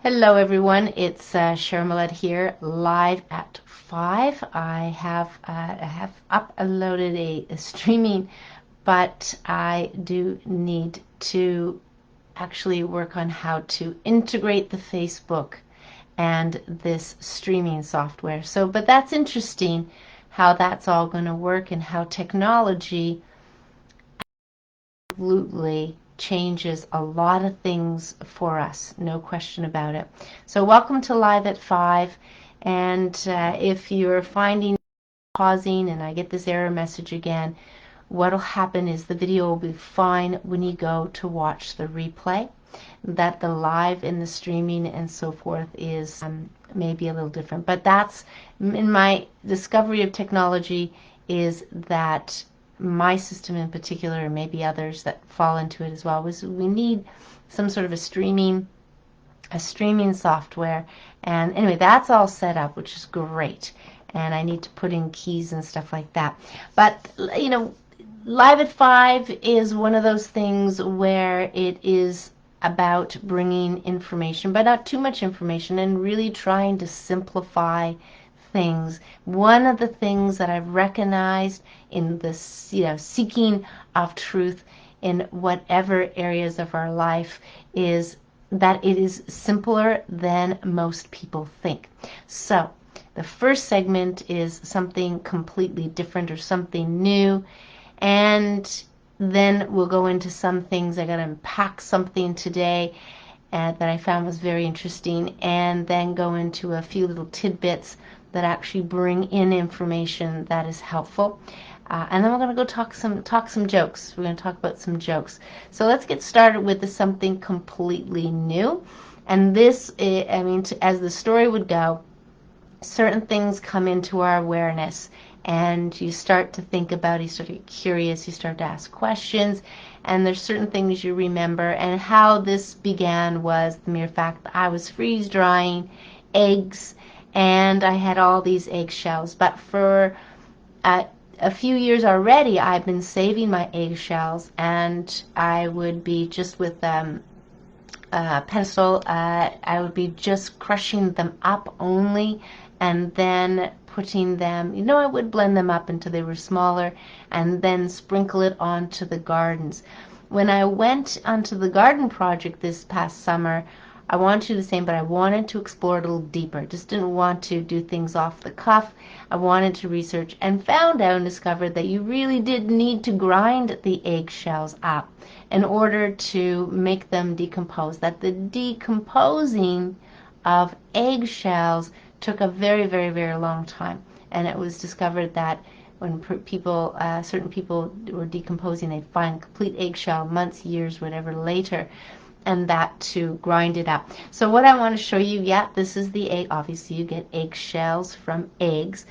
Hello everyone, it's Cheryl Millett here, live at 5. I have uploaded a streaming, but I do need to actually work on how to integrate the Facebook and this streaming software. But that's interesting how that's all going to work and how technology absolutely changes a lot of things for us, no question about it. So welcome to Live at 5, and if you're finding pausing and I get this error message again, what'll happen is the video will be fine when you go to watch the replay. That the live and the streaming and so forth is maybe a little different, but that's in my discovery of technology, is that my system in particular, and maybe others that fall into it as well, was we need some sort of a streaming software. And anyway, that's all set up, which is great, and I need to put in keys and stuff like that. But you know, Live at 5 is one of those things where it is about bringing information, but not too much information, and really trying to simplify things. One of the things that I've recognized in this, seeking of truth in whatever areas of our life, is that it is simpler than most people think. So the first segment is something completely different or something new, and then we'll go into some things. I got to unpack something today that I found was very interesting, and then go into a few little tidbits that actually bring in information that is helpful. And then we're going to go talk some jokes. We're going to talk about some jokes. So let's get started with something completely new. And this, as the story would go, certain things come into our awareness, and you start to think about it, you start to get curious, you start to ask questions, and there's certain things you remember. And how this began was the mere fact that I was freeze drying eggs, and I had all these eggshells. But for a few years already, I've been saving my eggshells, and I would be just with pencil, I would be just crushing them up only, and then putting them, I would blend them up until they were smaller, and then sprinkle it onto the gardens. When I went onto the garden project this past summer, I wanted to do the same, but I wanted to explore it a little deeper. Just didn't want to do things off the cuff. I wanted to research, and found out and discovered that you really did need to grind the eggshells up in order to make them decompose. That the decomposing of eggshells took a very, very, very long time. And it was discovered that when people, certain people were decomposing, they'd find complete eggshell months, years, whatever later, and that to grind it up. So what I want to show you, this is the egg. Obviously you get eggshells from eggs.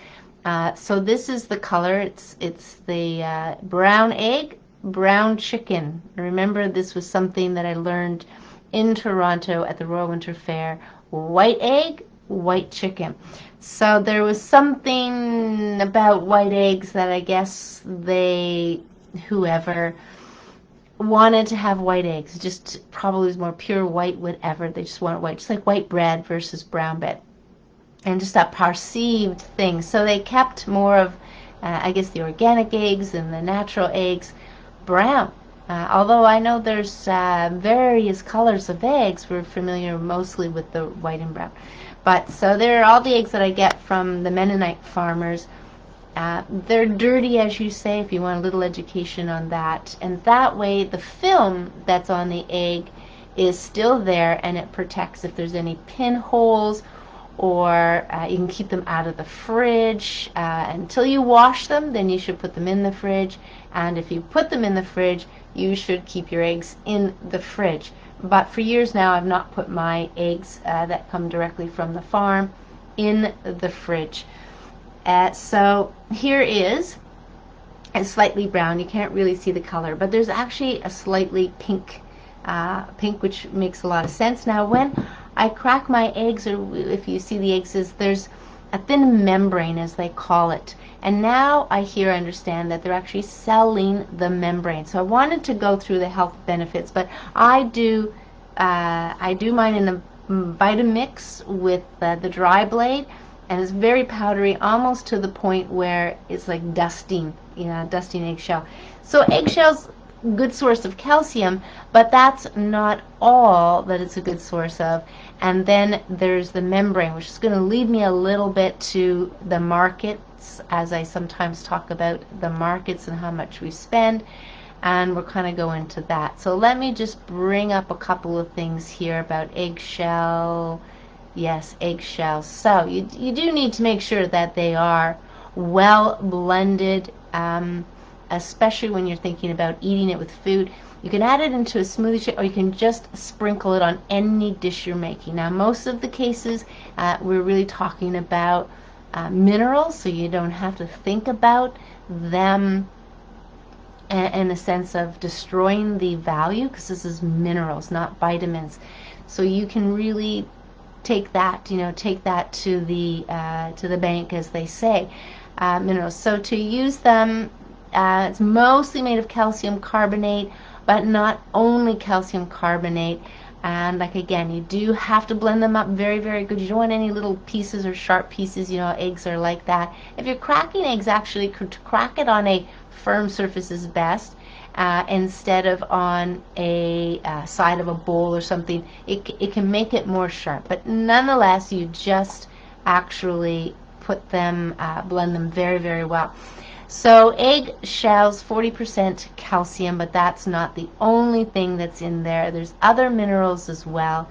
So this is the color. It's the brown egg, brown chicken. Remember, this was something that I learned in Toronto at the Royal Winter Fair. White egg, white chicken. So there was something about white eggs that I guess whoever wanted to have white eggs, just probably was more pure white, whatever. They just wanted white, just like white bread versus brown bread, and just that perceived thing. So they kept more of, I guess, the organic eggs and the natural eggs brown. Although I know there's various colors of eggs, we're familiar mostly with the white and brown. But so there are all the eggs that I get from the Mennonite farmers. They're dirty, as you say, if you want a little education on that. And that way the film that's on the egg is still there, and it protects if there's any pinholes, or you can keep them out of the fridge until you wash them. Then you should put them in the fridge, and if you put them in the fridge, you should keep your eggs in the fridge. But for years now, I've not put my eggs that come directly from the farm in the fridge. So here is a slightly brown. You can't really see the color, but there's actually a slightly pink, which makes a lot of sense. Now when I crack my eggs, or if you see the eggs, there's a thin membrane, as they call it. And now I understand that they're actually selling the membrane. So I wanted to go through the health benefits, but I do mine in the Vitamix with the dry blade, and it's very powdery, almost to the point where it's like dusting, dusting eggshell. So eggshells, good source of calcium, but that's not all that it's a good source of. And then there's the membrane, which is going to lead me a little bit to the markets, as I sometimes talk about the markets and how much we spend, and we'll kind of go into that. So let me just bring up a couple of things here about eggshell. Yes, eggshells. So you do need to make sure that they are well blended, especially when you're thinking about eating it with food. You can add it into a smoothie shake, or you can just sprinkle it on any dish you're making. Now, most of the cases, we're really talking about minerals, so you don't have to think about them in a sense of destroying the value, because this is minerals, not vitamins. So you can really take that, take that to the bank, as they say. Minerals. So to use them, it's mostly made of calcium carbonate, but not only calcium carbonate. And like again, you do have to blend them up very, very good. You don't want any little pieces or sharp pieces. Eggs are like that. If you're cracking eggs, actually, to crack it on a firm surface is best. Instead of on a side of a bowl or something, it can make it more sharp. But nonetheless, you just actually put them, blend them very, very well. So eggshells, 40% calcium, but that's not the only thing that's in there. There's other minerals as well,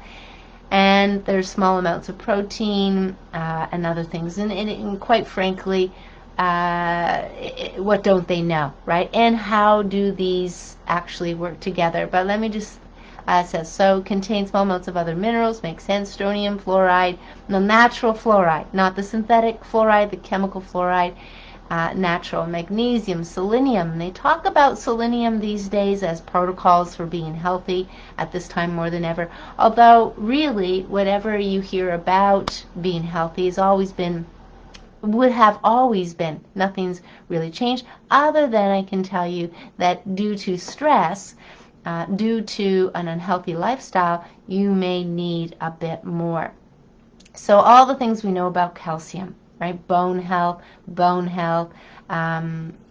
and there's small amounts of protein and other things. And quite frankly, what don't they know, right? And how do these actually work together? But let me just says, so contains small amounts of other minerals, makes sense, strontium, fluoride, the natural fluoride, not the synthetic fluoride, the chemical fluoride, natural, magnesium, selenium. They talk about selenium these days as protocols for being healthy at this time more than ever, although really whatever you hear about being healthy has always been, would have always been, nothing's really changed, other than I can tell you that due to stress, due to an unhealthy lifestyle, you may need a bit more. So all the things we know about calcium, right? Bone health,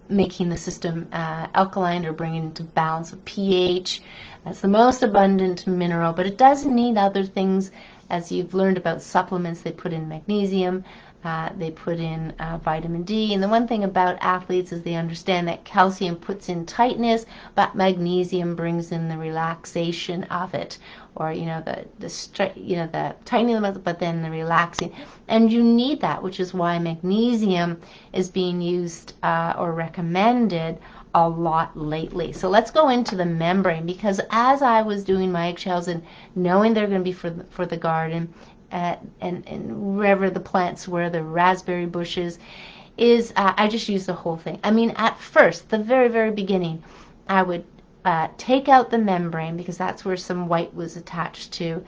making the system alkaline or bringing it into balance with pH. That's the most abundant mineral, but it does need other things. As you've learned about supplements, they put in magnesium, they put in vitamin D. And the one thing about athletes is they understand that calcium puts in tightness, but magnesium brings in the relaxation of it, or the tightening of it, but then the relaxing. And you need that, which is why magnesium is being used or recommended a lot lately. So let's go into the membrane, because as I was doing my eggshells and knowing they're going to be for the garden, and wherever the plants were, the raspberry bushes, I just used the whole thing. I mean, at first, the very, very beginning, I would take out the membrane, because that's where some white was attached to,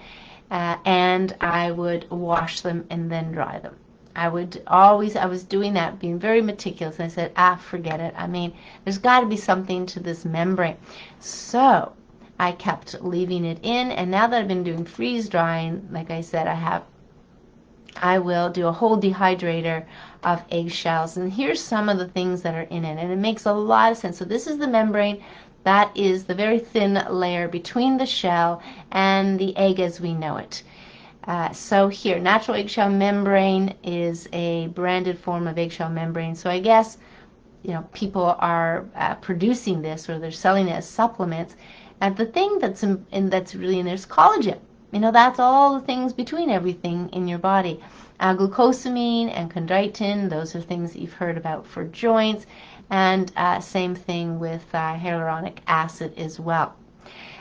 and I would wash them and then dry them. I was doing that, being very meticulous, and I said, forget it. I mean, there's got to be something to this membrane. So I kept leaving it in, and now that I've been doing freeze drying, like I said, I will do a whole dehydrator of eggshells, and here's some of the things that are in it, and it makes a lot of sense. So this is the membrane. That is the very thin layer between the shell and the egg as we know it. So here, natural eggshell membrane is a branded form of eggshell membrane. So I guess, people are producing this, or they're selling it as supplements. And the thing that's really in there is collagen. That's all the things between everything in your body. Glucosamine and chondroitin, those are things that you've heard about for joints. And same thing with hyaluronic acid as well.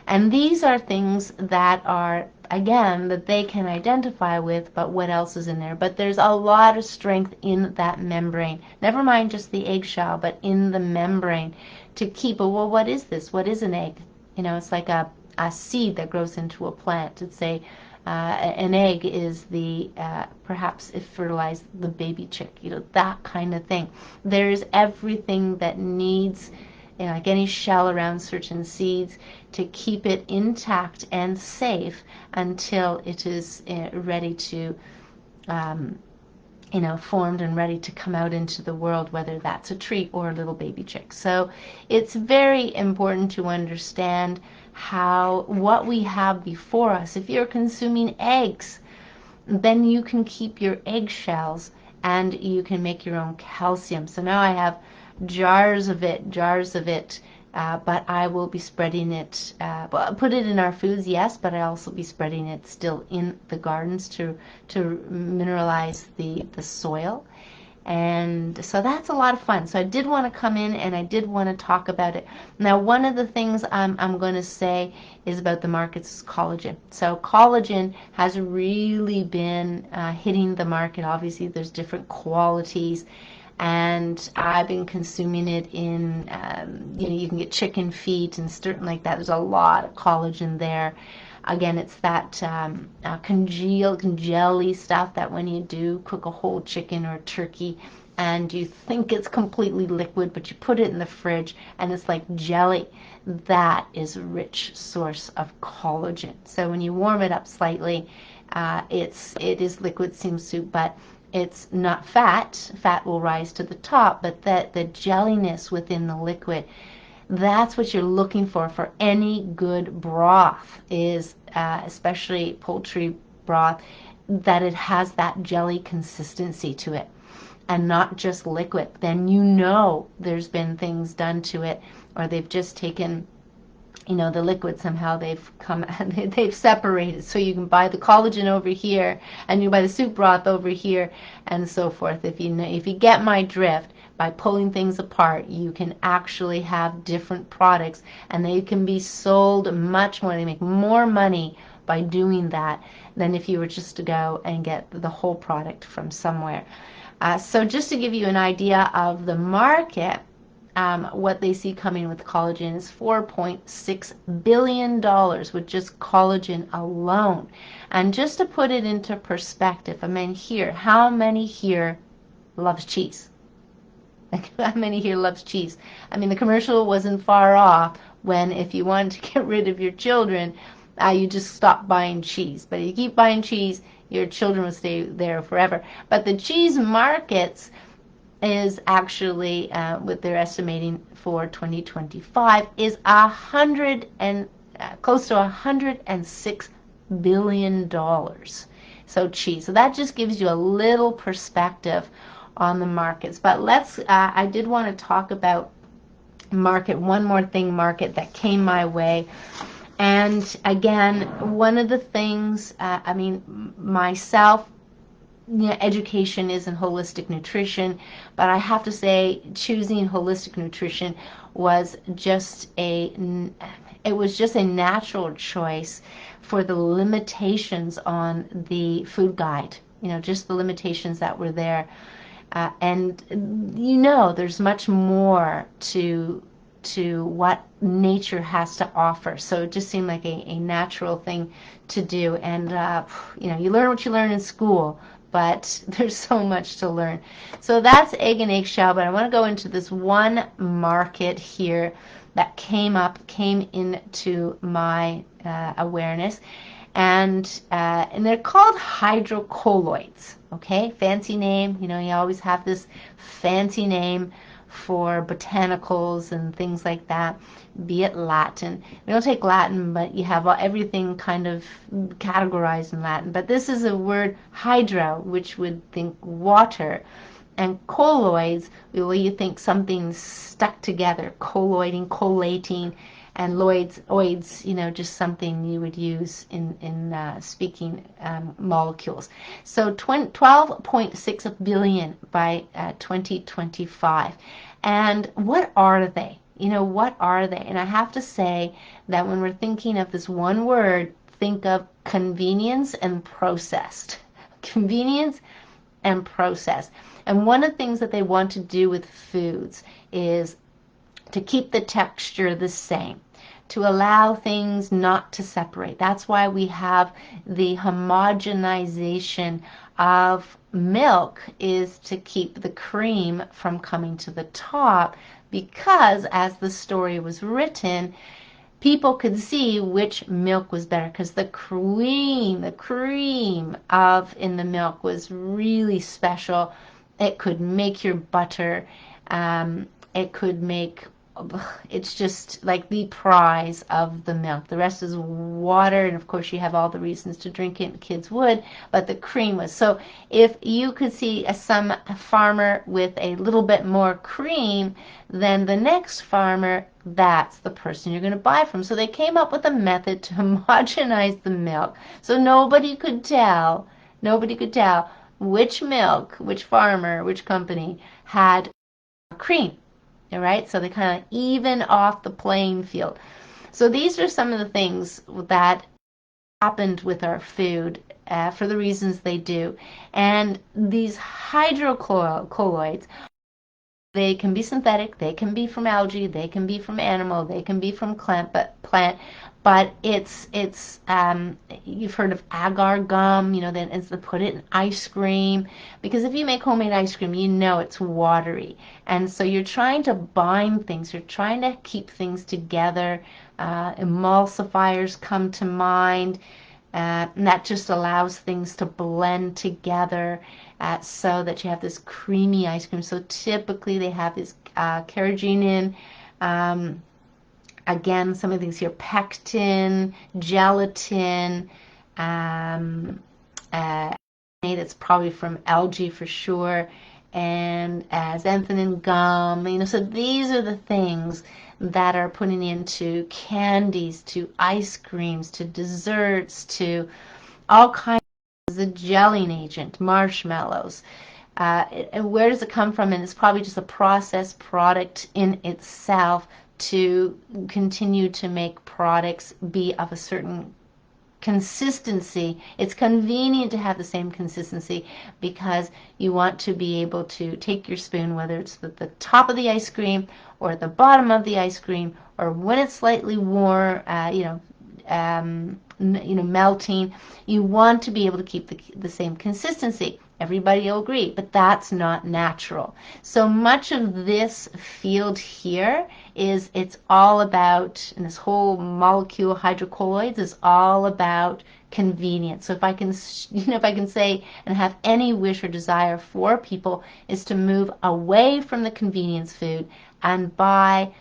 And these are things that are, again, that they can identify with, but what else is in there? But there's a lot of strength in that membrane. Never mind just the eggshell, but in the membrane to keep, well, what is this? What is an egg? It's like a seed that grows into a plant. It's an egg is the, perhaps if fertilized, the baby chick, that kind of thing. There's everything that needs like any shell around certain seeds, to keep it intact and safe until it is ready to, formed and ready to come out into the world, whether that's a treat or a little baby chick. So it's very important to understand what we have before us. If you're consuming eggs, then you can keep your eggshells and you can make your own calcium. So now I have jars of it, but I will be spreading it, put it in our foods, yes, but I also be spreading it still in the gardens to mineralize the soil. And so that's a lot of fun. So I did want to come in and I did want to talk about it. Now, one of the things I'm going to say is about the markets is collagen. So collagen has really been hitting the market. Obviously, there's different qualities. And I've been consuming it in, you can get chicken feet and certain like that. There's a lot of collagen there. Again, it's that congealy stuff that when you do cook a whole chicken or turkey and you think it's completely liquid, but you put it in the fridge and it's like jelly, that is a rich source of collagen. So when you warm it up slightly, it is liquid seam soup, but it's not fat. Fat will rise to the top, but the jelliness within the liquid, that's what you're looking for any good broth, is especially poultry broth, that it has that jelly consistency to it and not just liquid. Then there's been things done to it, or they've just taken the liquid, somehow they've separated. So you can buy the collagen over here and you buy the soup broth over here and so forth. If you get my drift, by pulling things apart, you can actually have different products and they can be sold much more. They make more money by doing that than if you were just to go and get the whole product from somewhere. So just to give you an idea of the market, what they see coming with collagen is $4.6 billion with just collagen alone. And just to put it into perspective, how many here loves cheese? Like, how many here loves cheese? The commercial wasn't far off when if you wanted to get rid of your children, you just stop buying cheese. But if you keep buying cheese, your children will stay there forever. But the cheese markets is actually, what they're estimating for 2025 is close to $106 billion. So cheese. So that just gives you a little perspective on the markets. But I did want to talk about one more thing that came my way. And again, one of the things, myself, education is in holistic nutrition, but I have to say choosing holistic nutrition was just a natural choice for the limitations on the food guide, just the limitations that were there. And there's much more to what nature has to offer. So it just seemed like a natural thing to do. And, you learn what you learn in school, but there's so much to learn. So that's egg and eggshell, but I want to go into this one market here that came into my awareness. And they're called hydrocolloids, okay? Fancy name. You always have this fancy name for botanicals and things like that, be it Latin. We don't take Latin, but you have everything kind of categorized in Latin. But this is a word, hydro, which would think water, and colloids, well, you think something stuck together, colloiding, collating, and oids, just something you would use in speaking molecules. So 12.6 billion by 2025. And what are they? What are they? And I have to say that when we're thinking of this one word, think of convenience and processed. Convenience and processed. And one of the things that they want to do with foods is to keep the texture the same, to allow things not to separate. That's why we have the homogenization of milk, is to keep the cream from coming to the top, because as the story was written, people could see which milk was better because the cream of in the milk was really special. It could make your butter. It could make, it's just like the prize of the milk. The rest is water, and of course you have all the reasons to drink it, and kids would, but the cream was. So if you could see some farmer with a little bit more cream than the next farmer, that's the person you're going to buy from. So they came up with a method to homogenize the milk so nobody could tell which milk, which farmer, which company had cream. All right, so they kind of even off the playing field. So these are some of the things that happened with our food for the reasons they do. And these hydrocolloids, they can be synthetic, they can be from algae, they can be from animal, they can be from plant, but it's you've heard of agar gum, you know, then it's to put it in ice cream, because if you make homemade ice cream, you know it's watery, and so you're trying to bind things, you're trying to keep things together. Emulsifiers come to mind. And that just allows things to blend together so that you have this creamy ice cream. So typically they have this carrageenan, again, some of these here, pectin, gelatin, it's probably from algae for sure, and xanthanin gum. You know, so these are the things that are putting into candies, to ice creams, to desserts, to all kinds of a gelling agent, marshmallows. And where does it come from? And it's probably just a processed product in itself to continue to make products be of a certain consistency. It's convenient to have the same consistency because you want to be able to take your spoon, whether it's at the top of the ice cream or at the bottom of the ice cream, or when it's slightly warm, melting. You want to be able to keep the same consistency. Everybody will agree, but that's not natural. So much of this field here is it's all about, and this whole molecule hydrocolloids is all about convenience. So if I can, if I can say and have any wish or desire for people is to move away from the convenience food and buy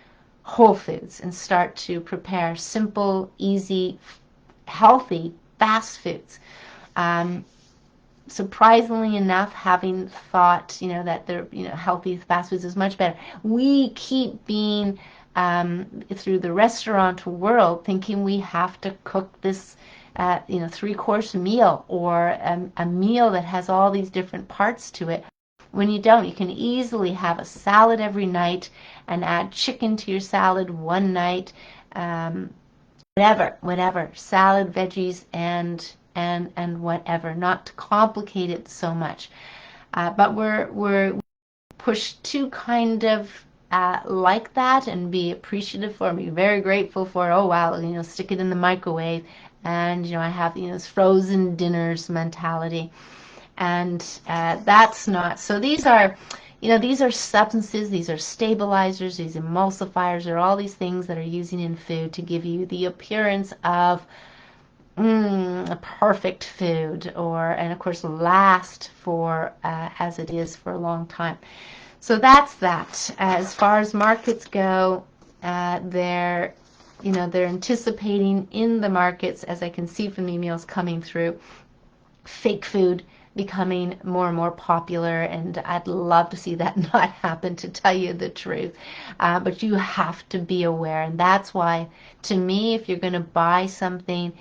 whole foods and start to prepare simple, easy, healthy fast foods. Surprisingly enough, having thought, that they're, healthy fast foods is much better. We keep being, through the restaurant world, thinking we have to cook this, 3-course meal or a meal that has all these different parts to it. When you don't, you can easily have a salad every night and add chicken to your salad one night, whatever, salad, veggies, and whatever, not to complicate it so much. But we're pushed to kind of like that and be appreciative for, be very grateful for, oh wow, stick it in the microwave, and I have this frozen dinners mentality, and that's not. So these are substances, these are stabilizers, these emulsifiers, are all these things that are using in food to give you the appearance of a perfect food, and of course last for as it is for a long time. So that's that. As far as markets go, they're anticipating in the markets, as I can see from the emails coming through, fake food becoming more and more popular, and I'd love to see that not happen, to tell you the truth. But you have to be aware, and that's why, to me, if you're going to buy something,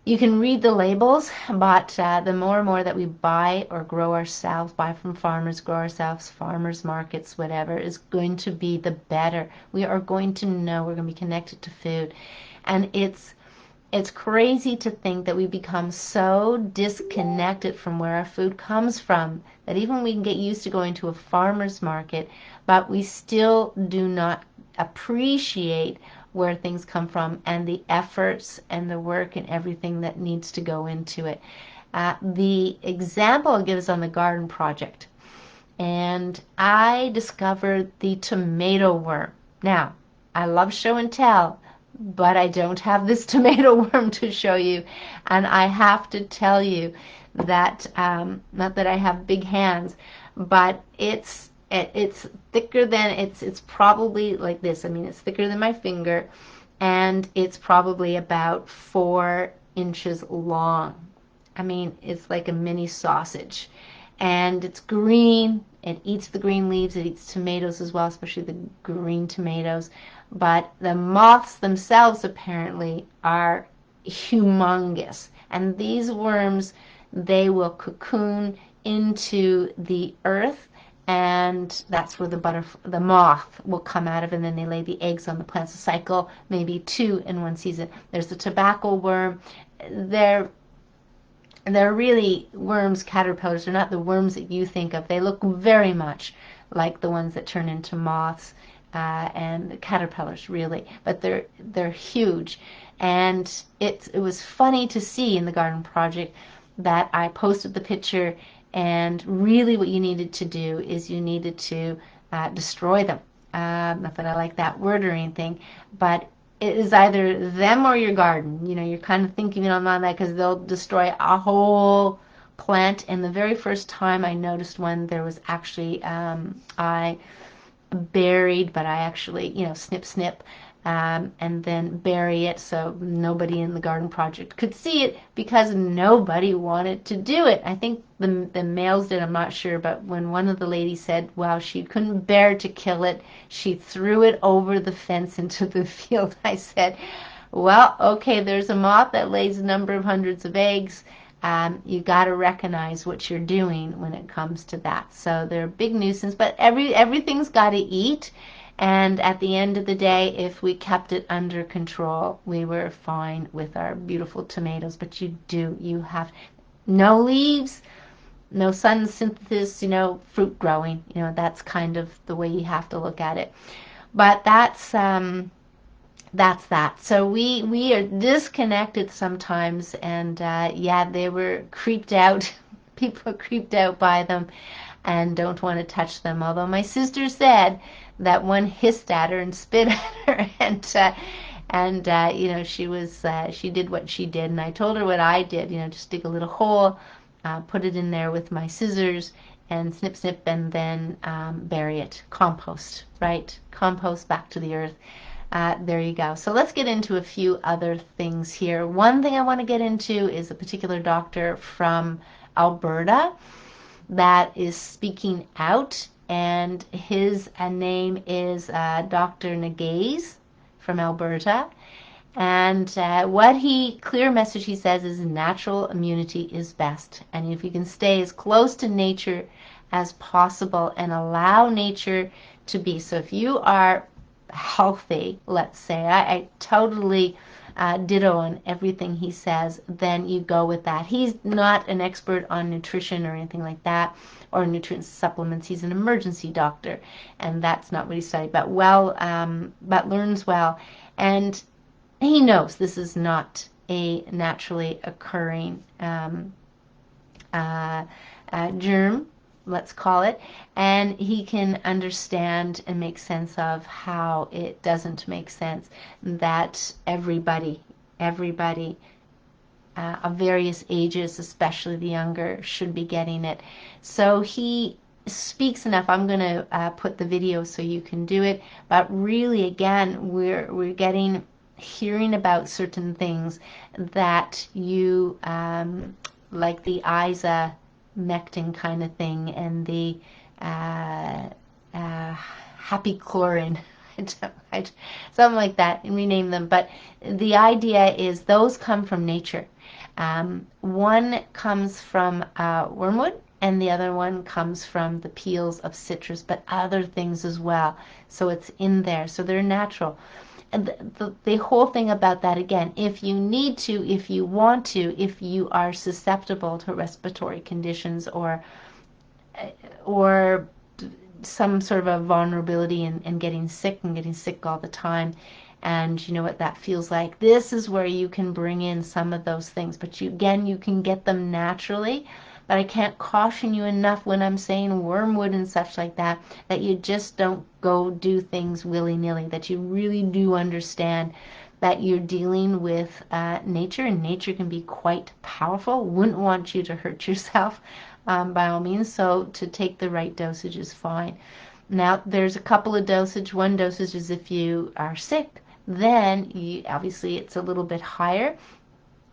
you can read the labels, but the more and more that we buy or grow ourselves, buy from farmers, grow ourselves, farmers markets, whatever, is going to be the better. We are going to know, we're going to be connected to food. And it's crazy to think that we become so disconnected from where our food comes from that even we can get used to going to a farmer's market, but we still do not appreciate where things come from and the efforts and the work and everything that needs to go into it. The example I'll give is on the garden project. and I discovered the tomato worm. Now, I love show and tell, but I don't have this tomato worm to show you, and I have to tell you that not that I have big hands, but it's thicker than it's probably like this. I mean, it's thicker than my finger, and it's probably about 4 inches long. I mean, it's like a mini sausage, and it's green. It eats the green leaves. It eats tomatoes as well, especially the green tomatoes. But the moths themselves apparently are humongous. And these worms, they will cocoon into the earth, and that's where the moth will come out of, and then they lay the eggs on the plants. A cycle, maybe 2 in one season. There's the tobacco worm. They're really worms, caterpillars. They're not the worms that you think of. They look very much like the ones that turn into moths and the caterpillars, really. But they're huge. And it was funny to see in the garden project that I posted the picture, and really what you needed to do is you needed to destroy them. Not that I like that word or anything, but it is either them or your garden. You know, you're kind of thinking on that because they'll destroy a whole plant. And the very first time I noticed one, there was actually, I buried, but I actually, snip, snip, and then bury it so nobody in the garden project could see it because nobody wanted to do it. I think the males did, I'm not sure, but when one of the ladies said, well, she couldn't bear to kill it, she threw it over the fence into the field. I said, well, okay, there's a moth that lays a number of hundreds of eggs. You got to recognize what you're doing when it comes to that. So they're a big nuisance, but everything's got to eat. And at the end of the day, if we kept it under control, we were fine with our beautiful tomatoes. But you have no leaves, no sun synthesis, fruit growing. That's kind of the way you have to look at it. But that's that. So we are disconnected sometimes, and yeah, they were creeped out. People are creeped out by them and don't want to touch them. Although my sister said that one hissed at her and spit at her, and she did what she did, and I told her what I did. Just dig a little hole, put it in there with my scissors, and snip, snip, and then bury it. Compost, right? Compost back to the earth. There you go. So let's get into a few other things here. One thing I want to get into is a particular doctor from Alberta that is speaking out, and his name is Dr. Nagase from Alberta. And clear message he says is natural immunity is best. And if you can stay as close to nature as possible and allow nature to be. So if you are healthy, let's say, I totally ditto on everything he says, then you go with that. He's not an expert on nutrition or anything like that, or nutrient supplements. He's an emergency doctor, and that's not what he studied, but learns well, and he knows this is not a naturally occurring germ, let's call it, and he can understand and make sense of how it doesn't make sense that everybody of various ages, especially the younger, should be getting it. So he speaks enough. I'm going to put the video so you can do it, but really, again, we're hearing about certain things that you like the ivermectin kind of thing, and the happy chlorine, something like that, and rename them. But the idea is those come from nature. One comes from wormwood, and the other one comes from the peels of citrus, but other things as well. So it's in there. So they're natural. And the whole thing about that, again, if you need to, if you want to, if you are susceptible to respiratory conditions or some sort of a vulnerability and getting sick all the time, and you know what that feels like, this is where you can bring in some of those things. But you can get them naturally, but I can't caution you enough when I'm saying wormwood and such like that, that you just don't go do things willy-nilly, that you really do understand that you're dealing with nature, and nature can be quite powerful. Wouldn't want you to hurt yourself by all means, so to take the right dosage is fine. Now, there's a couple of dosage. One dosage is if you are sick, then obviously it's a little bit higher.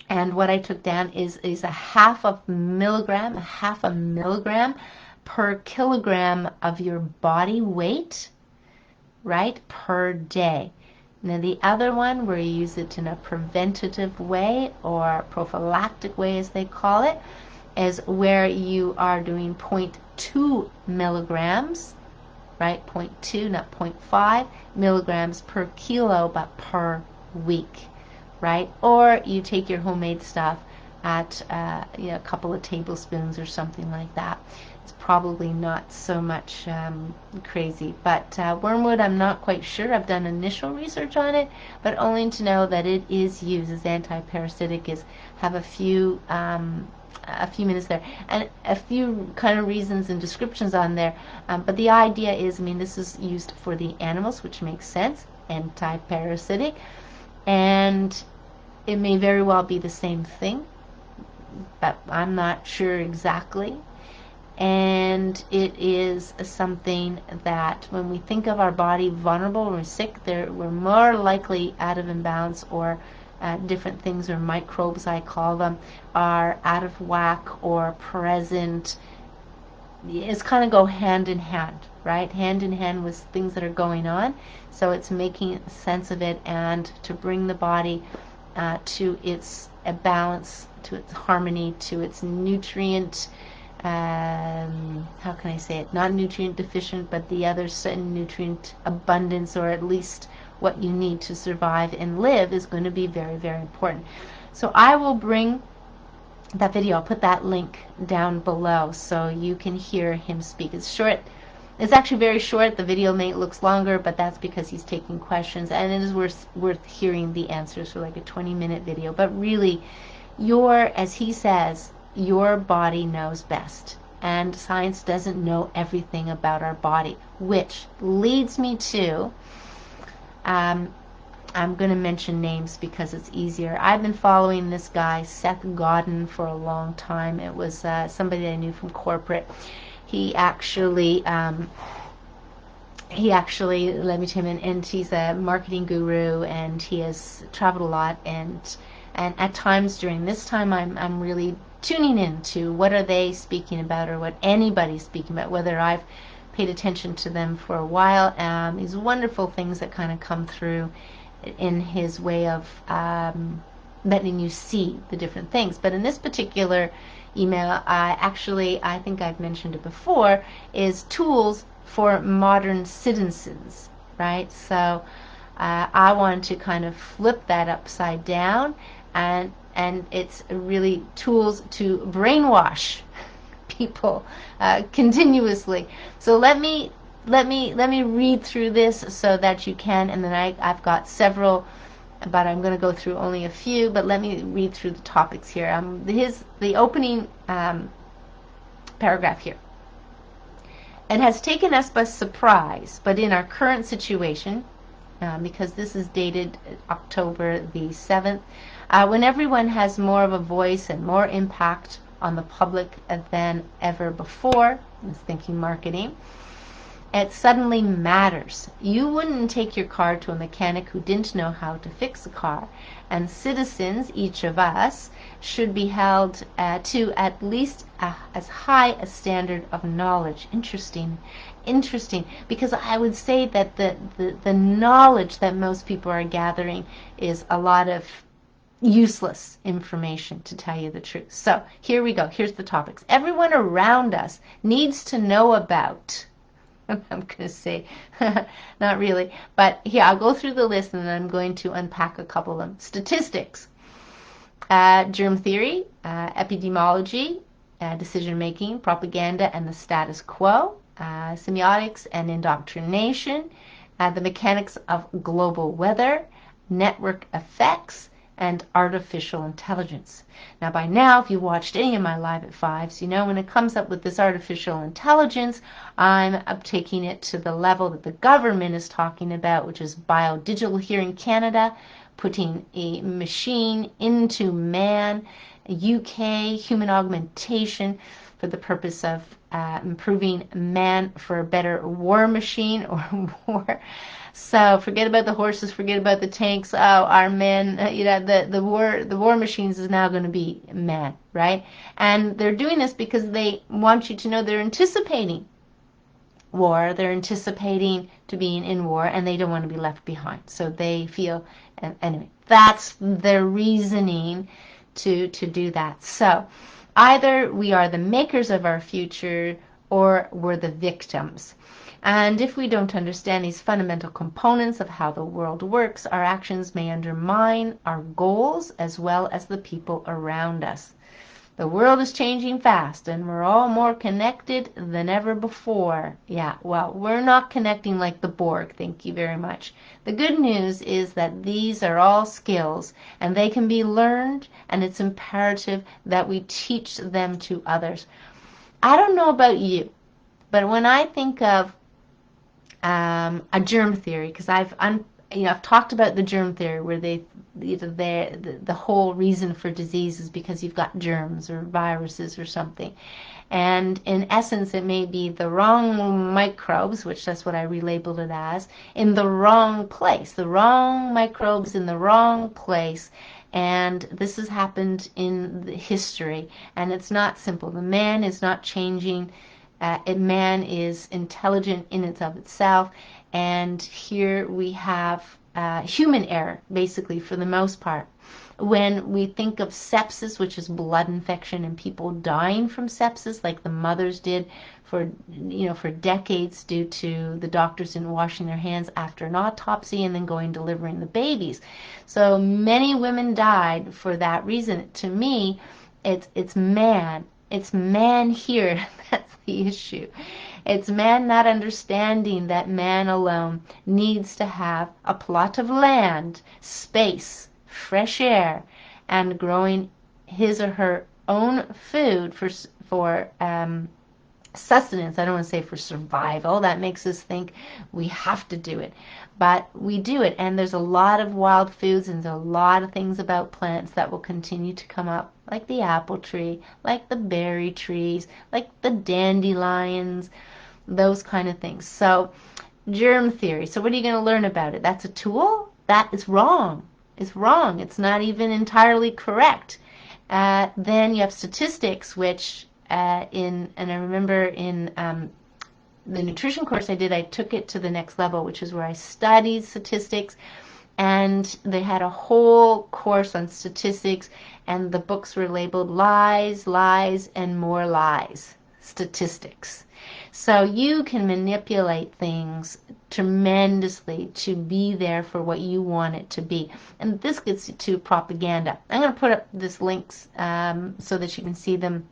And what I took down is a half a milligram per kilogram of your body weight, right, per day. Now the other one, where you use it in a preventative way or prophylactic way as they call it, is where you are doing 0.2 milligrams, right? 0.2, not 0.5 milligrams per kilo, but per week, right? Or you take your homemade stuff at a couple of tablespoons or something like that. It's probably not so much crazy. But wormwood, I'm not quite sure. I've done initial research on it, but only to know that it is used as anti-parasitic, is have a few minutes there, and a few kind of reasons and descriptions on there. But the idea is, this is used for the animals, which makes sense, anti-parasitic, and it may very well be the same thing, but I'm not sure exactly. And it is something that when we think of our body vulnerable, when we're sick, we're more likely out of imbalance, or different things, or microbes I call them, are out of whack or present. It's kind of go hand in hand, right? Hand in hand with things that are going on. So it's making sense of it, and to bring the body to its balance, to its harmony, to its nutrient, how can I say it? Not nutrient deficient, but the other certain nutrient abundance, or at least what you need to survive and live, is going to be very, very important. So I will bring that video. I'll put that link down below so you can hear him speak. It's short. It's actually very short. The video looks longer, but that's because he's taking questions, and it is worth hearing the answers for like a 20-minute video. But really, as he says, your body knows best, and science doesn't know everything about our body, which leads me to I'm going to mention names because it's easier. I've been following this guy, Seth Godin, for a long time. It was somebody I knew from corporate. He actually let me tell him, and he's a marketing guru, and he has traveled a lot, and at times during this time I'm really tuning into what are they speaking about, or what anybody's speaking about, whether I've paid attention to them for a while. These wonderful things that kind of come through in his way of letting you see the different things. But in this particular email, I think I've mentioned it before, is tools for modern citizens, right? So I want to kind of flip that upside down, and it's really tools to brainwash people continuously. So let me read through this so that you can, and then I've got several, but I'm going to go through only a few. But let me read through the topics here. The opening paragraph here. It has taken us by surprise, but in our current situation, because this is dated October the 7th, when everyone has more of a voice and more impact on the public than ever before, I was thinking marketing, it suddenly matters. You wouldn't take your car to a mechanic who didn't know how to fix a car, and citizens, each of us, should be held to at least as high a standard of knowledge. Interesting, because I would say that the knowledge that most people are gathering is a lot of useless information, to tell you the truth. So here we go. Here's the topics. Everyone around us needs to know about. I'm going to say, not really, but here, I'll go through the list, and then I'm going to unpack a couple of them. Statistics, germ theory, epidemiology, decision-making, propaganda and the status quo, semiotics and indoctrination, the mechanics of global weather, network effects, and artificial intelligence. Now, by now, if you watched any of my Live at Fives, you know when it comes up with this artificial intelligence, I'm taking it to the level that the government is talking about, which is biodigital here in Canada, putting a machine into man, UK, human augmentation, for the purpose of improving man for a better war machine or war. So forget about the horses, forget about the tanks. Oh, our men, the war machines is now going to be man, right? And they're doing this because they want you to know they're anticipating war, they're anticipating to being in war, and they don't want to be left behind. So they feel, and anyway, that's their reasoning to do that. So either we are the makers of our future or we're the victims. And if we don't understand these fundamental components of how the world works, our actions may undermine our goals as well as the people around us. The world is changing fast, and we're all more connected than ever before. Yeah, well, we're not connecting like the Borg, thank you very much. The good news is that these are all skills, and they can be learned, and it's imperative that we teach them to others. I don't know about you, but when I think of a germ theory, because I've talked about the germ theory where the whole reason for disease is because you've got germs or viruses or something, and in essence it may be the wrong microbes, which that's what I relabeled it as, in the wrong place, the wrong microbes in the wrong place. And this has happened in the history, and it's not simple. The man is not changing. Man is intelligent in and of itself, and here we have human error, basically, for the most part. When we think of sepsis, which is blood infection, and people dying from sepsis, like the mothers did for decades due to the doctors in washing their hands after an autopsy and then going delivering the babies. So many women died for that reason. To me, it's man. It's man here. That's the issue. It's man not understanding that man alone needs to have a plot of land, space, fresh air, and growing his or her own food for sustenance. I don't want to say for survival. That makes us think we have to do it. But we do it. And there's a lot of wild foods and there's a lot of things about plants that will continue to come up, like the apple tree, like the berry trees, like the dandelions, those kind of things. So germ theory. So what are you going to learn about it? That's a tool? That is wrong. It's wrong. It's not even entirely correct. Then you have statistics, which and I remember in the nutrition course I did, I took it to the next level, which is where I studied statistics, and they had a whole course on statistics, and the books were labeled Lies, Lies, and More Lies, Statistics. So you can manipulate things tremendously to be there for what you want it to be. And this gets to propaganda. I'm going to put up this links so that you can see them.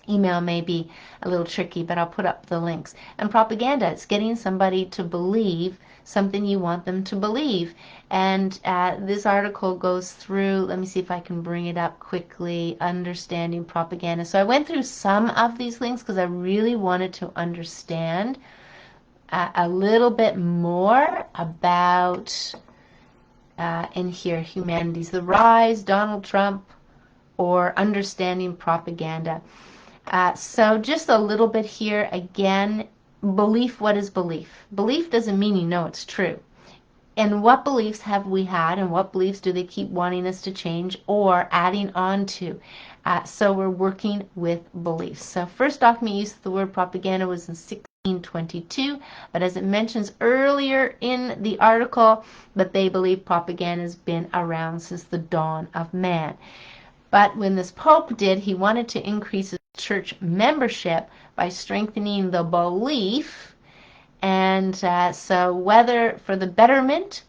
Email may be a little tricky, but I'll put up the links. And propaganda, it's getting somebody to believe something you want them to believe. And this article goes through, let me see if I can bring it up quickly, understanding propaganda. So I went through some of these links because I really wanted to understand a little bit more about, in here, humanity's the rise, Donald Trump, or understanding propaganda. So just a little bit here. Again, belief, what is belief? Belief doesn't mean you know it's true. And what beliefs have we had, and what beliefs do they keep wanting us to change or adding on to? So we're working with beliefs. So first document use of the word propaganda was in 1622, but as it mentions earlier in the article, that they believe propaganda has been around since the dawn of man. But when this Pope did, he wanted to increase his church membership by strengthening the belief, and so whether for the betterment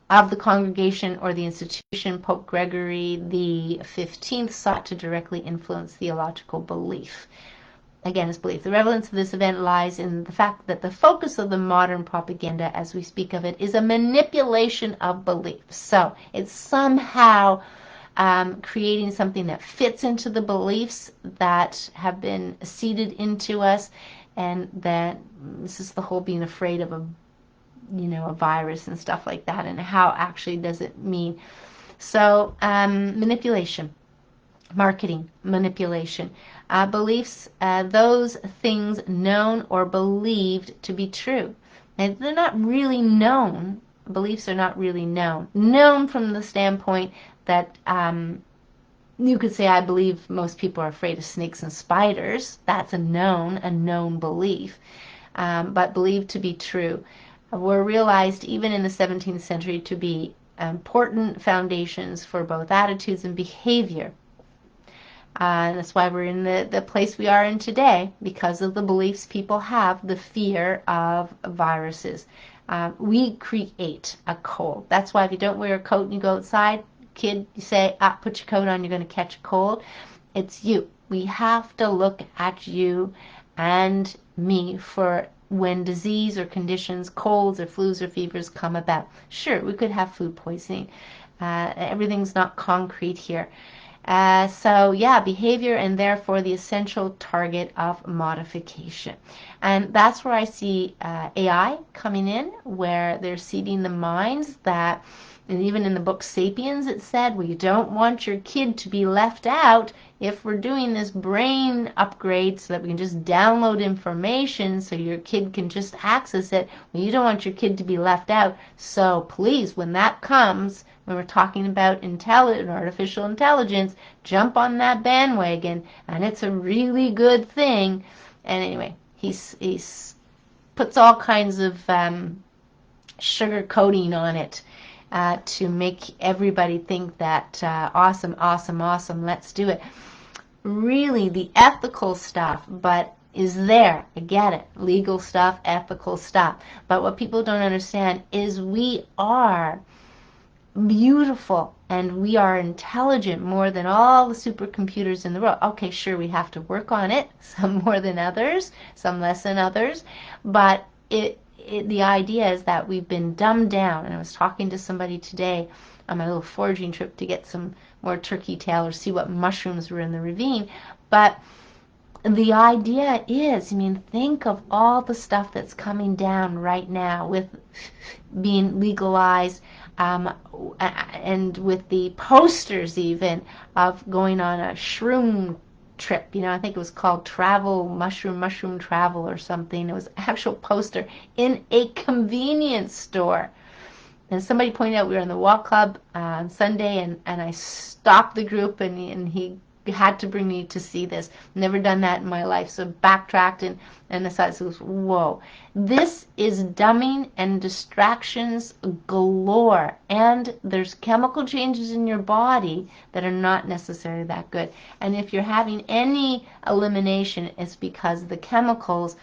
of the congregation or the institution, Pope Gregory the 15th sought to directly influence theological belief. again, is belief. The relevance of this event lies in the fact that the focus of the modern propaganda, as we speak of it, is a manipulation of belief. So it's somehow creating something that fits into the beliefs that have been seeded into us, and that this is the whole being afraid of a virus and stuff like that, and how actually does it mean. So manipulation. Marketing manipulation. Beliefs, those things known or believed to be true. And they're not really known. Beliefs are not really known. Known from the standpoint that you could say, I believe most people are afraid of snakes and spiders. That's a known belief. But believed to be true were realized even in the 17th century to be important foundations for both attitudes and behavior. And that's why we're in the place we are in today, because of the beliefs people have, the fear of viruses. We create a cold. That's why if you don't wear a coat and you go outside, kid, you say, put your coat on, you're going to catch a cold. It's you. We have to look at you and me for when disease or conditions, colds or flus or fevers come about. Sure, we could have food poisoning. Everything's not concrete here. So yeah, behavior, and therefore the essential target of modification. And that's where I see AI coming in, where they're seeding the minds that, and even in the book Sapiens it said, well, you don't want your kid to be left out. If we're doing this brain upgrade so that we can just download information so your kid can just access it, well, you don't want your kid to be left out. So please, when that comes, when we're talking about artificial intelligence, jump on that bandwagon, and it's a really good thing. And anyway, he's puts all kinds of sugar coating on it to make everybody think that awesome, let's do it. Really, the ethical stuff, but is there. I get it. Legal stuff, ethical stuff. But what people don't understand is we are beautiful and we are intelligent more than all the supercomputers in the world. Okay, sure, we have to work on it, some more than others, some less than others, but the idea is that we've been dumbed down. And I was talking to somebody today on my little foraging trip to get some more turkey tail or see what mushrooms were in the ravine. But the idea is, think of all the stuff that's coming down right now with being legalized, and with the posters even of going on a shroom trip. I think it was called mushroom travel or something. It was an actual poster in a convenience store. And somebody pointed out we were in the walk club on Sunday, and I stopped the group, and he had to bring me to see this. Never done that in my life, so backtracked and decided, so whoa, this is dumbing and distractions galore, and there's chemical changes in your body that are not necessarily that good. And if you're having any elimination, it's because the chemicals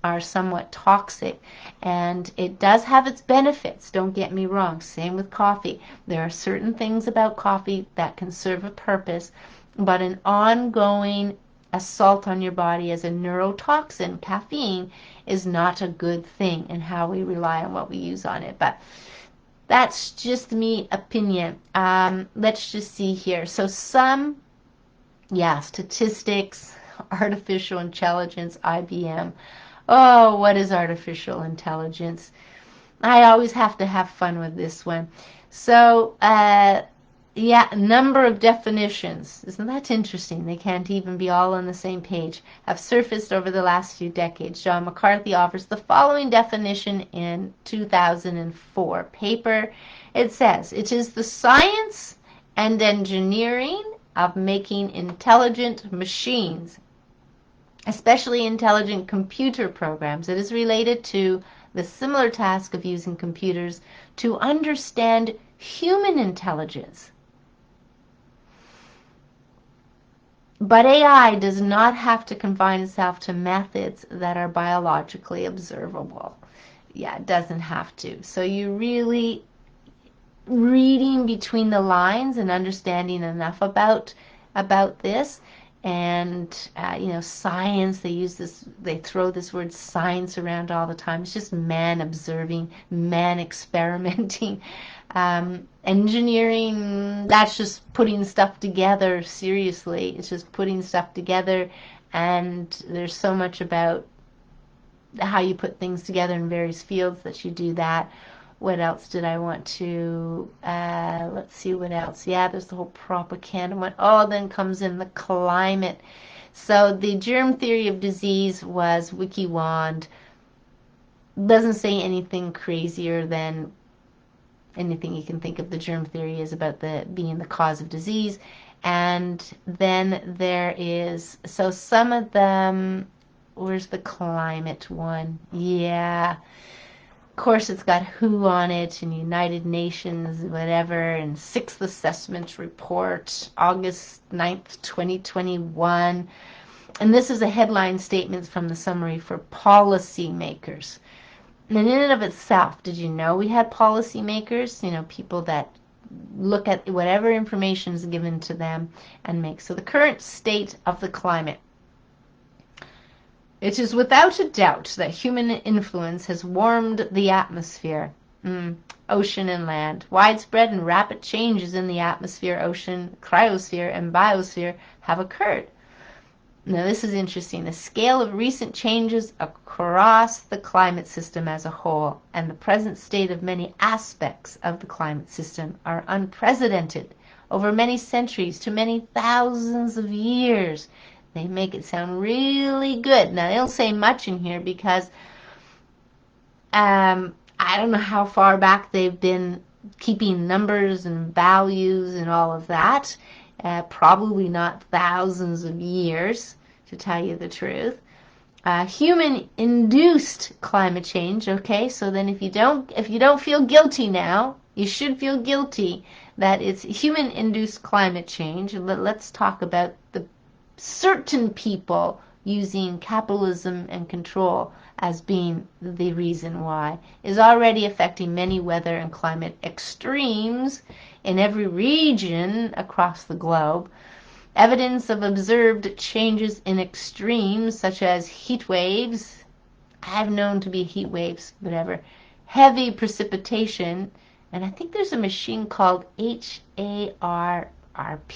are somewhat toxic, and it does have its benefits, don't get me wrong. Same with coffee. There are certain things about coffee that can serve a purpose, but an ongoing assault on your body as a neurotoxin, caffeine, is not a good thing, and how we rely on what we use on it. But that's just me opinion. Let's just see here. So statistics, artificial intelligence, IBM. Oh, what is artificial intelligence? I always have to have fun with this one. So, a number of definitions. Isn't that interesting? They can't even be all on the same page. Have surfaced over the last few decades. John McCarthy offers the following definition in 2004 paper. It says, it is the science and engineering of making intelligent machines, especially intelligent computer programs. It is related to the similar task of using computers to understand human intelligence. But AI does not have to confine itself to methods that are biologically observable. Yeah, it doesn't have to. So you really reading between the lines and understanding enough about this, And science, they throw this word science around all the time. It's just man observing, man experimenting. Engineering, that's just putting stuff together. Seriously, it's just putting stuff together. And there's so much about how you put things together in various fields that you do that. What else did I want to, let's see what else. Yeah, there's the whole propaganda one. Oh, then comes in the climate. So the germ theory of disease was WikiWand. Doesn't say anything crazier than anything you can think of. The germ theory is about being the cause of disease. And then there is, so some of them, where's the climate one? Yeah. Of course, it's got WHO on it, and United Nations, whatever, and Sixth Assessment Report, August 9th, 2021. And this is a headline statement from the summary for policymakers. And in and of itself, did you know we had policymakers? People that look at whatever information is given to them and make. So the current state of the climate. It is without a doubt that human influence has warmed the atmosphere, ocean and land. Widespread and rapid changes in the atmosphere, ocean, cryosphere, and biosphere have occurred. Now this is interesting. The scale of recent changes across the climate system as a whole and the present state of many aspects of the climate system are unprecedented over many centuries to many thousands of years. They make it sound really good. Now, they don't say much in here because I don't know how far back they've been keeping numbers and values and all of that. Probably not thousands of years, to tell you the truth. Human-induced climate change. Okay, so then if you don't feel guilty now, you should feel guilty that it's human-induced climate change. Let's talk about the certain people using capitalism and control as being the reason why, is already affecting many weather and climate extremes in every region across the globe. Evidence of observed changes in extremes such as heat waves, I've known to be heat waves, whatever, heavy precipitation, and I think there's a machine called HARP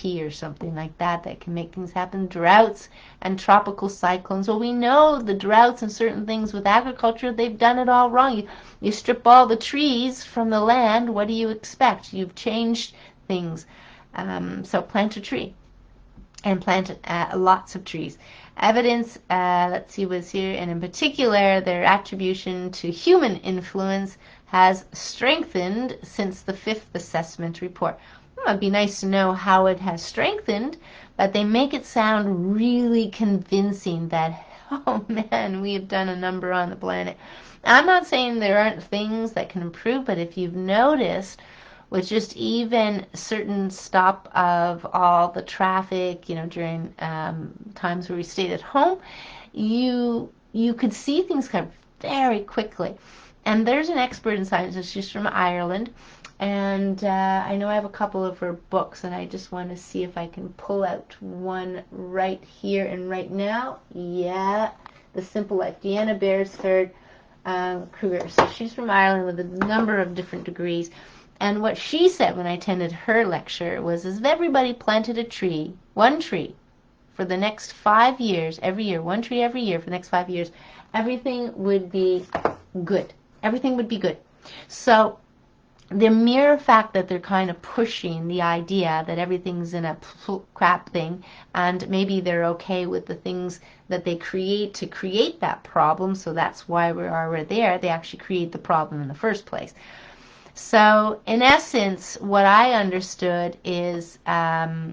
or something like that can make things happen. Droughts and tropical cyclones. Well, we know the droughts and certain things with agriculture, they've done it all wrong. You strip all the trees from the land, what do you expect? You've changed things. So plant a tree and plant lots of trees. Evidence, let's see what's here, and in particular their attribution to human influence has strengthened since the fifth assessment report. It'd be nice to know how it has strengthened, but they make it sound really convincing that, oh man, we have done a number on the planet. I'm not saying there aren't things that can improve, but if you've noticed, with just even certain stop of all the traffic, during times where we stayed at home, you could see things come very quickly. And there's an expert in science, she's from Ireland, and I know I have a couple of her books, and I just want to see if I can pull out one right here and right now. Yeah, The Simple Life. Deanna Beresford Kruger. So she's from Ireland with a number of different degrees. And what she said when I attended her lecture was, if everybody planted a tree, one tree, for the next 5 years, every year, one tree every year for the next 5 years, everything would be good. Everything would be good. So the mere fact that they're kind of pushing the idea that everything's in a crap thing, and maybe they're okay with the things that they create to create that problem, so that's why we are there. They actually create the problem in the first place. So in essence, what I understood is, yeah,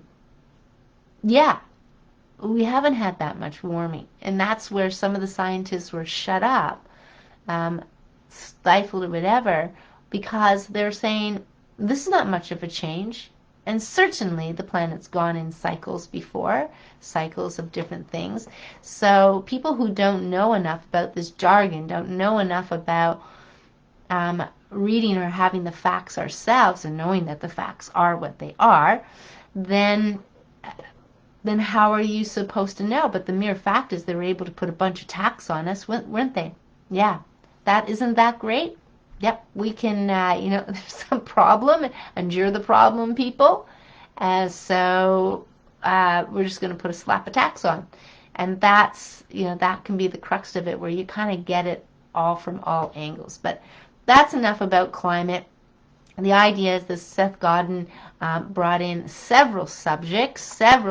we haven't had that much warming. And that's where some of the scientists were shut up, stifled or whatever, because they're saying this is not much of a change. And certainly the planet's gone in cycles before, cycles of different things. So people who don't know enough about this jargon, don't know enough about reading or having the facts ourselves and knowing that the facts are what they are, then then how are you supposed to know? But the mere fact is they were able to put a bunch of tax on us, weren't they? Yeah, isn't that great? Yep, we can, there's some problem, and you're the problem, people. So we're just going to put a slap of tax on. And that's, that can be the crux of it, where you kind of get it all from all angles. But that's enough about climate. The idea is that Seth Godin brought in several subjects. The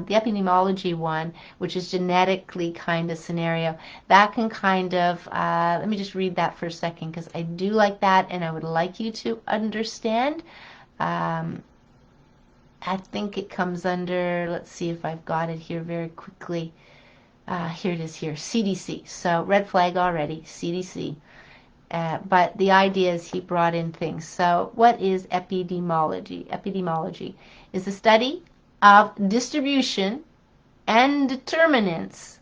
epidemiology one, which is genetically kind of scenario, that can kind of, let me just read that for a second, because I do like that, and I would like you to understand. I think it comes under, let's see if I've got it here very quickly. Here it is here, CDC. So red flag already, CDC. But the idea is he brought in things. So what is epidemiology? Epidemiology is the study of distribution and determinants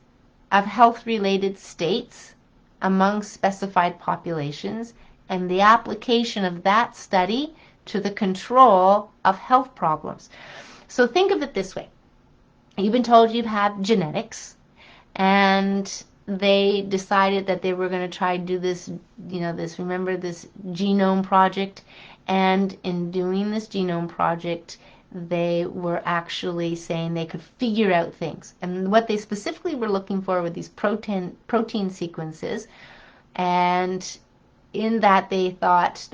of health-related states among specified populations, and the application of that study to the control of health problems. So think of it this way. You've been told you have genetics, and they decided that they were going to try to do this, remember this genome project? And in doing this genome project, they were actually saying they could figure out things. And what they specifically were looking for were these protein sequences. And in that they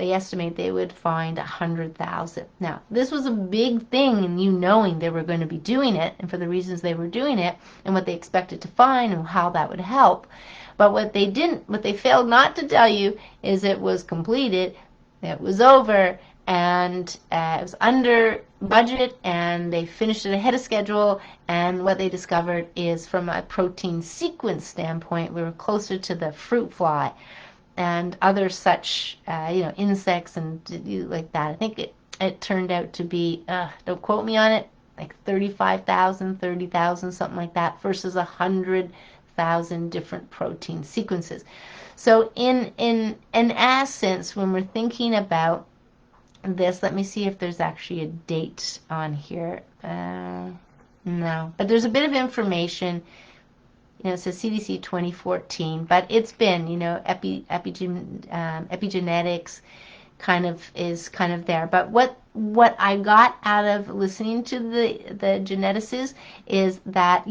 estimate they would find 100,000. Now, this was a big thing in you knowing they were going to be doing it, and for the reasons they were doing it, and what they expected to find, and how that would help. But what they failed not to tell you is it was completed, it was over, and it was under budget, and they finished it ahead of schedule, and what they discovered is from a protein sequence standpoint, we were closer to the fruit fly and other such, insects and like that. I think it turned out to be, don't quote me on it, like 35,000, 30,000, something like that, versus 100,000 different protein sequences. So in essence, when we're thinking about this, let me see if there's actually a date on here. No, but there's a bit of information. It says CDC 2014, but it's been, epigenetics is kind of there. But what I got out of listening to the geneticists is that,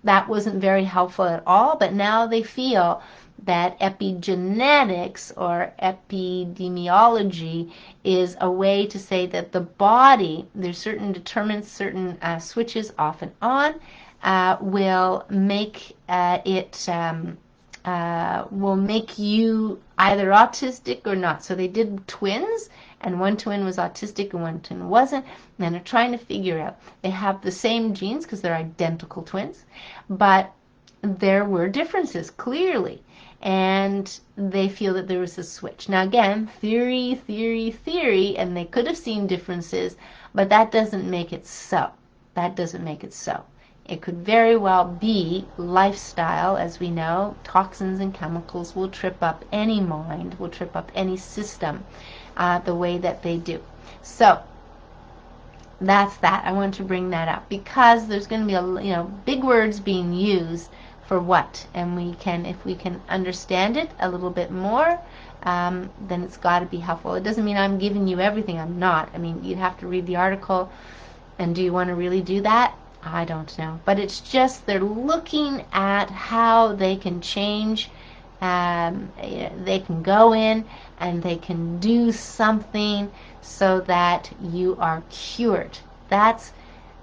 that wasn't very helpful at all, but now they feel that epigenetics or epidemiology is a way to say that the body, there's certain determinants, certain switches off and on, will make will make you either autistic or not. So they did twins, and one twin was autistic and one twin wasn't, and they're trying to figure out. They have the same genes because they're identical twins, but there were differences, clearly, and they feel that there was a switch. Now again, theory, and they could have seen differences, but that doesn't make it so. That doesn't make it so. It could very well be lifestyle. As we know, toxins and chemicals will trip up any mind, will trip up any system the way that they do. So that's that. I want to bring that up because there's going to be big words being used for what, and if we can understand it a little bit more, then it's got to be helpful. It doesn't mean I'm giving you everything. I'm not. I mean, you'd have to read the article, and do you want to really do that? I don't know. But it's just they're looking at how they can change. They can go in and they can do something so that you are cured. That's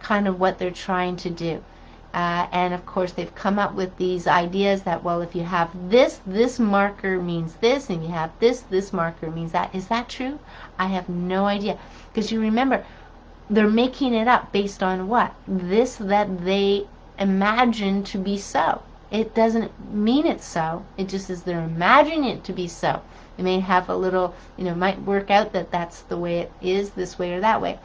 kind of what they're trying to do. And of course they've come up with these ideas that, well, if you have this marker means this, and you have this marker means that. Is that true? I have no idea. Because you remember, they're making it up based on what? That they imagine to be so. It doesn't mean it's so. It just is they're imagining it to be so. It may have a little, might work out that that's the way it is, this way or that way.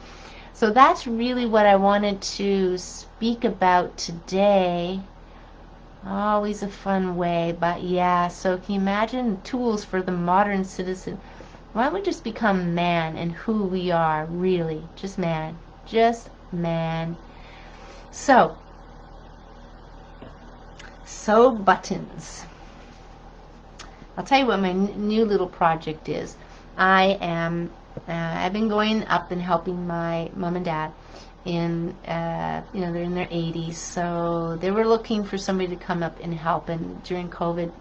So that's really what I wanted to speak about today. Always a fun way, but yeah, so can you imagine tools for the modern citizen? Why don't we just become man and who we are, really? Just man. Just man. So, sew buttons. I'll tell you what my new little project is. I've been going up and helping my mom and dad in, they're in their 80s, so they were looking for somebody to come up and help, and during COVID,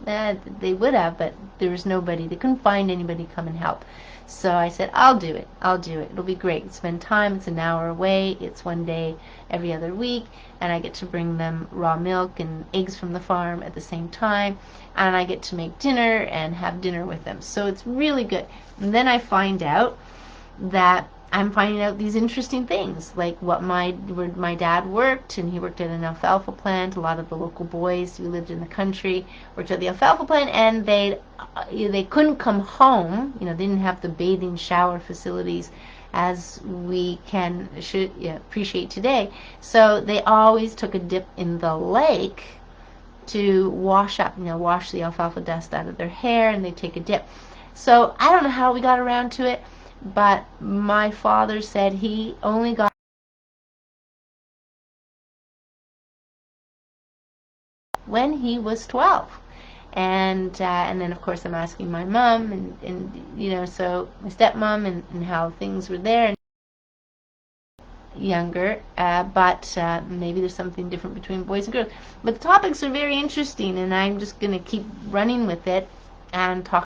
they would have, but there was nobody. They couldn't find anybody to come and help. So I said, I'll do it. It'll be great. Spend time. It's an hour away. It's one day every other week, and I get to bring them raw milk and eggs from the farm at the same time, and I get to make dinner and have dinner with them. So it's really good. And then I find out that I'm finding out these interesting things, like where my dad worked, and he worked at an alfalfa plant. A lot of the local boys who lived in the country worked at the alfalfa plant, and they couldn't come home. They didn't have the bathing shower facilities as we should appreciate today. So they always took a dip in the lake to wash up, wash the alfalfa dust out of their hair, and they take a dip. So I don't know how we got around to it, but my father said he only got when he was 12. And then of course I'm asking my mom and so my stepmom and how things were there and younger, but maybe there's something different between boys and girls. But the topics are very interesting, and I'm just going to keep running with it and talk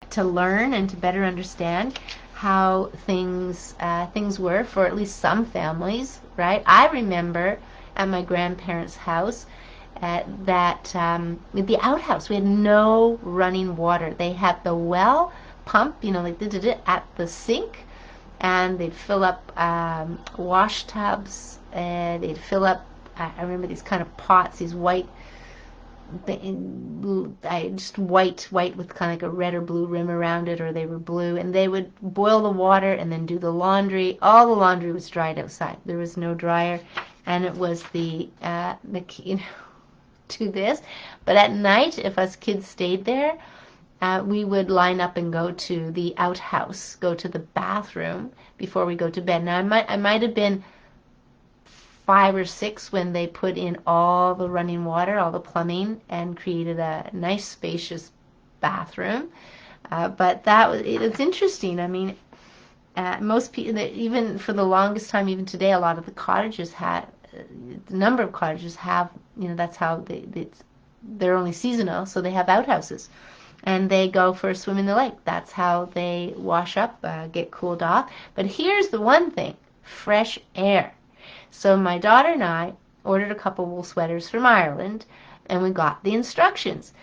to learn and to better understand how things were for at least some families, right? I remember at my grandparents' house with the outhouse, we had no running water. They had the well pump, like they did it at the sink, and they'd fill up wash tubs, and they'd fill up, I remember these kind of pots, these white, just white with kind of like a red or blue rim around it, or they were blue, and they would boil the water and then do the laundry. All the laundry was dried outside. There was no dryer, and it was the key to this. But at night, if us kids stayed there, we would line up and go to the outhouse, go to the bathroom before we go to bed. Now I might have been 5 or 6 when they put in all the running water, all the plumbing, and created a nice spacious bathroom. But it's interesting. I mean, most people, even for the longest time, even today, a lot of the cottages the number of cottages have, that's how they're only seasonal, so they have outhouses. And they go for a swim in the lake. That's how they wash up, get cooled off. But here's the one thing, fresh air. So my daughter and I ordered a couple wool sweaters from Ireland, and we got the instructions.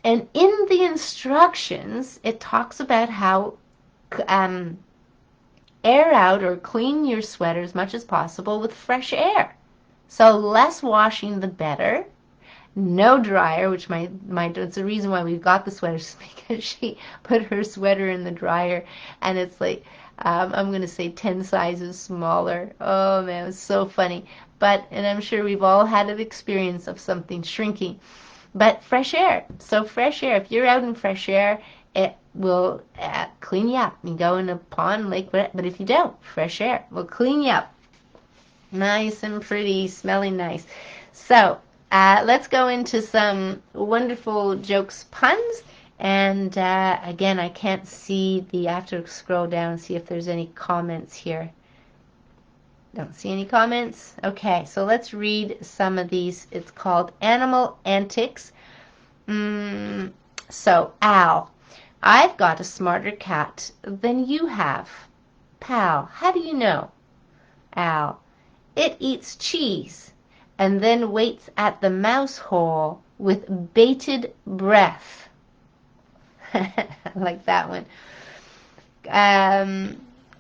And in the instructions, it talks about how air out or clean your sweater as much as possible with fresh air. So less washing, the better. No dryer, which it's the reason why we've got the sweaters, because she put her sweater in the dryer, and it's like, I'm going to say 10 sizes smaller. Oh man, it was so funny. And I'm sure we've all had an experience of something shrinking. But fresh air. So fresh air, if you're out in fresh air, it will clean you up. You go in a pond, lake, but if you don't, fresh air will clean you up. Nice and pretty, smelling nice. So let's go into some wonderful jokes, puns. And again, I can't see I have to scroll down and see if there's any comments here. Don't see any comments. Okay, so let's read some of these. It's called Animal Antics. So, Al, I've got a smarter cat than you have. Pal, how do you know? Al, it eats cheese and then waits at the mouse hole with bated breath. I like that one.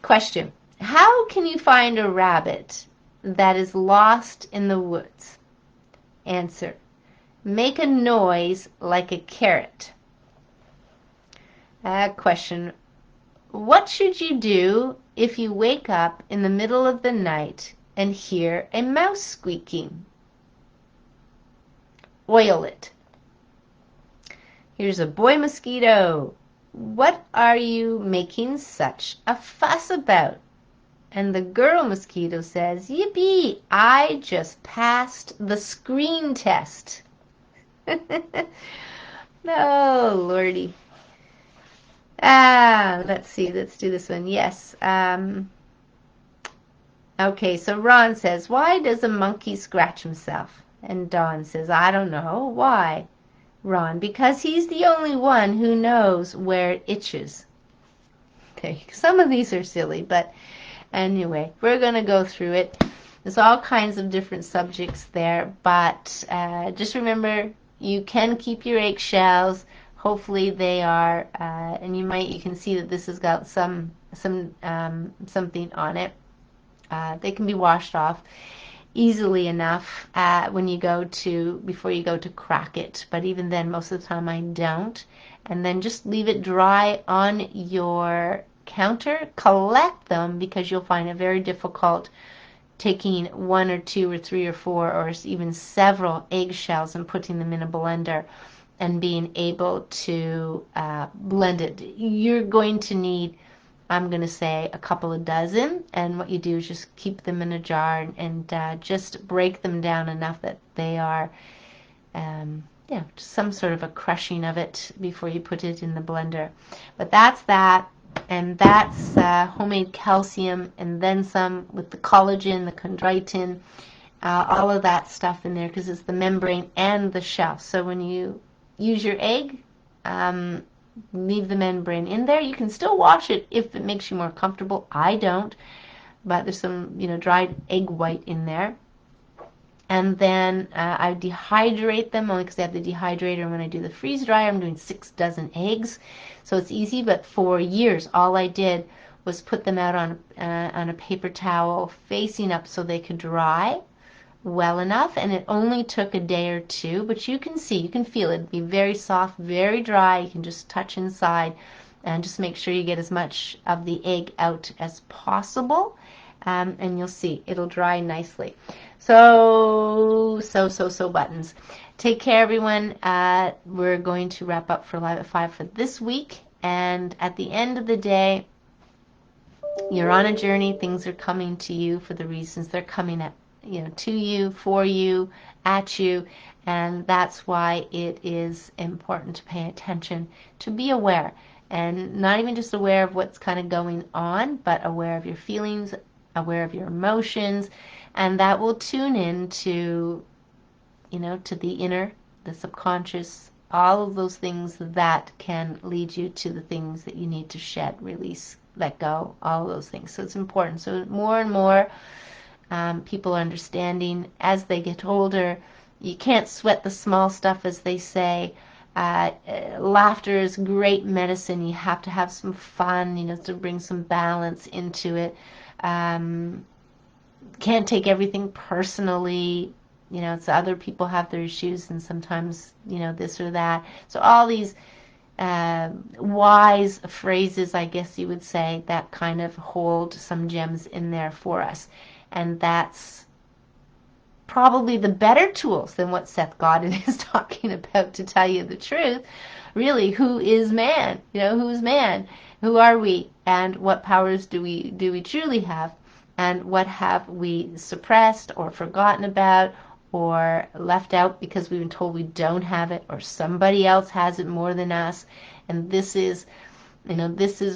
Question. How can you find a rabbit that is lost in the woods? Answer. Make a noise like a carrot. Question. What should you do if you wake up in the middle of the night and hear a mouse squeaking? Oil it. Here's a boy mosquito. What are you making such a fuss about? And the girl mosquito says, yippee, I just passed the screen test. No, Lordy. Let's see. Let's do this one. Yes. Okay, so Ron says, why does a monkey scratch himself? And Dawn says, I don't know. Why? Ron, because he's the only one who knows where it itches. Okay, some of these are silly, but anyway, we're going to go through it. There's all kinds of different subjects there, but just remember, you can keep your eggshells. Hopefully they are, and you can see that this has got something on it. They can be washed off easily enough before you go to crack it. But even then, most of the time I don't. And then just leave it dry on your counter. Collect them because you'll find it very difficult taking 1 or 2 or 3 or 4 or even several eggshells and putting them in a blender and being able to blend it. You're going to need, I'm going to say, a couple of dozen, and what you do is just keep them in a jar and just break them down enough that they are some sort of a crushing of it before you put it in the blender. But that's that, and that's homemade calcium, and then some with the collagen, the chondroitin, all of that stuff in there, because it's the membrane and the shell. So when you use your egg, leave the membrane in there. You can still wash it if it makes you more comfortable. I don't, but there's some dried egg white in there. And then I dehydrate them only because they have the dehydrator. And when I do the freeze dryer, I'm doing 6 dozen eggs, so it's easy. But for years, all I did was put them out on a paper towel facing up so they could dry well enough, and it only took a day or 2, but you can feel it be very soft, very dry. You can just touch inside and just make sure you get as much of the egg out as possible, and you'll see it'll dry nicely. So buttons. Take care, everyone. We're going to wrap up for Live at 5 for this week, and at the end of the day, you're on a journey. Things are coming to you for the reasons they're coming at to you, for you, at you, and that's why it is important to pay attention, to be aware, and not even just aware of what's kind of going on, but aware of your feelings, aware of your emotions, and that will tune in to the inner, the subconscious, all of those things that can lead you to the things that you need to shed, release, let go, all of those things. So it's important. So more and more people are understanding as they get older. You can't sweat the small stuff, as they say. Laughter is great medicine. You have to have some fun, to bring some balance into it. Can't take everything personally. So other people have their issues, and sometimes, this or that. So all these wise phrases, I guess you would say, that kind of hold some gems in there for us. And that's probably the better tools than what Seth Godin is talking about, to tell you the truth. Really, who is man? Who's man? Who are we? And what powers do we truly have? And what have we suppressed or forgotten about or left out because we've been told we don't have it, or somebody else has it more than us? And this is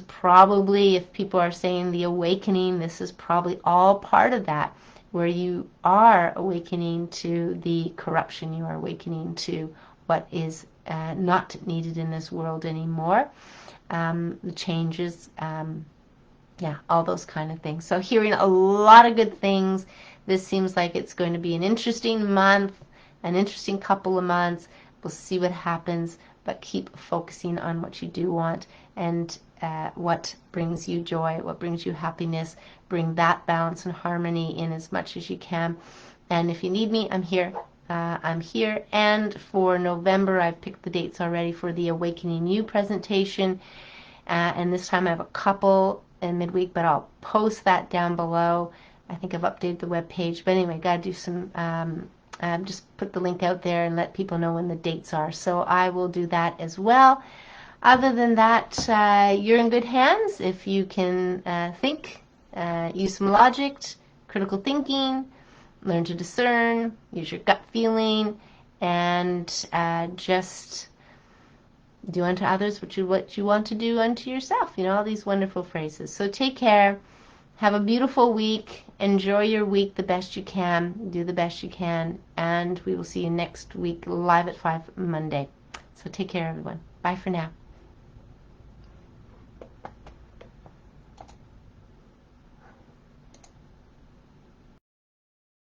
probably, if people are saying the awakening, this is probably all part of that, where you are awakening to the corruption, you are awakening to what is not needed in this world anymore, the changes, all those kind of things. So hearing a lot of good things. This seems like it's going to be an interesting month, an interesting couple of months. We'll see what happens, but keep focusing on what you do want, and what brings you joy, what brings you happiness. Bring that balance and harmony in as much as you can. And if you need me, I'm here. I'm here. And for November, I've picked the dates already for the Awakening You presentation. And this time I have a couple in midweek, but I'll post that down below. I think I've updated the web page. But anyway, got to do some... just put the link out there and let people know when the dates are. So I will do that as well. Other than that, you're in good hands if you can think use some logic, critical thinking, learn to discern, use your gut feeling, and just do unto others what you want to do unto yourself. You know, all these wonderful phrases. So take care. Have a beautiful week. Enjoy your week the best you can. Do the best you can. And we will see you next week live at 5 Monday. So take care, everyone. Bye for now.